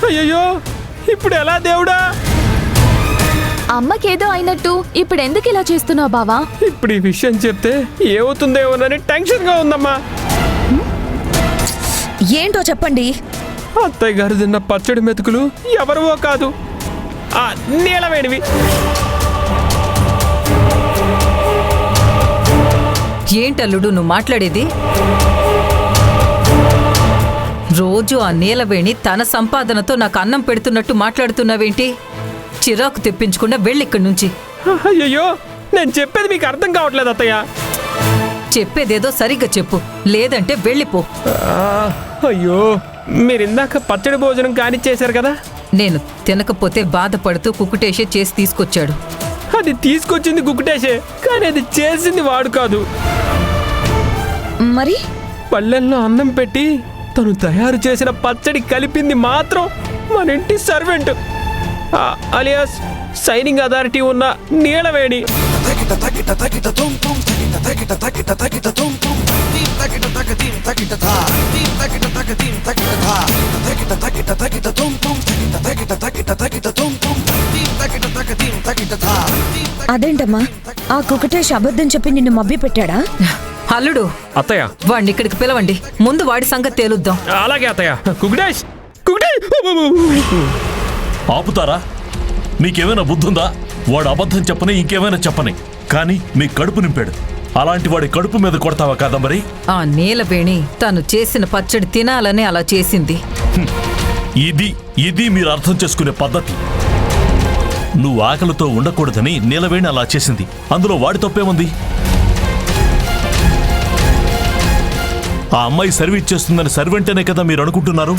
అయ్యో ఇప్పుడు ఎలా దేవుడా? అమ్మకేదో అయినట్టు ఇప్పుడు ఎందుకు ఇలా చేస్తున్నావు బావా? ఇప్పుడు ఈ విషయం చెప్తే ఏమవుతుందేమోనని టెన్షన్ గా ఉందమ్మా. ఏంటో చెప్పండి. అత్తయ్య గారు తిన్న పచ్చడి మెతుకులు ఎవరివో కాదు, ఆ నీలవేణివి. ఏంటల్లుడు నువ్వు మాట్లాడేది? రోజు ఆ నీలవేణి తన సంపాదనతో నాకు అన్నం పెడుతున్నట్టు మాట్లాడుతున్నావేంటి? చిరాకు తెప్పించకుండా వెళ్ళిక్కడి నుంచి. అయ్యో నేను చెప్పేది మీకు అర్థం కావట్లేదు అత్తయ్య. చెప్పేదేదో సరిగ్గా చెప్పు, లేదంటే వెళ్ళిపో. అయ్యో మీరు ఇందాక పచ్చడి భోజనం కానిచ్చేశారు కదా. నేను తినకపోతే బాధపడుతూ కుక్కుటేసే చేసి తీసుకొచ్చాడు. అది తీసుకొచ్చింది కుక్కుటేసే, కానీ అది చేసింది వాడు కాదు. మరి పల్లెల్లో అన్నం పెట్టి తను తయారు చేసిన పచ్చడి కలిపింది మాత్రం మన ఇంటి సర్వెంట్, అలియాస్ సైనింగ్ అథారిటీ ఉన్న నీలవేణి. అదేంటమ్మా, ఆ కుకటేష్ అబద్ధం చెప్పి నిన్ను మభ్య పెట్టాడా? అల్లుడు, అత్తయ్య వాడిని ఇక్కడికి పిలవండి, ముందు వాడి సంగతి తేలుద్దాం. అలాగే అత్తయ్య. కుకుటేష్ కుకుటేష్ ఆపుతారా? మీకేమైనా బుద్ధుందా? వాడు అబద్ధం చెప్పని ఇంకేమైనా చెప్పని, కానీ మీ కడుపు నింపాడు. అలాంటి వాడి కడుపు మీద కొడతావా కాదంబరి? ఆ నీలవేణి తను చేసిన పచ్చడి తినాలని అలా చేసింది. ఇది మీరు అర్థం చేసుకునే పద్ధతి. నువ్వు ఆకలితో ఉండకూడదని నీలవేణి అలా చేసింది, అందులో వాడి తప్పేముంది? ఆ అమ్మాయి సర్వీస్ చేస్తుందని సర్వెంటేనే కదా మీరు అనుకుంటున్నారు.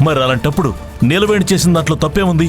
మరి అలాంటప్పుడు నీలవేణి చేసిన దాంట్లో తప్పేముంది?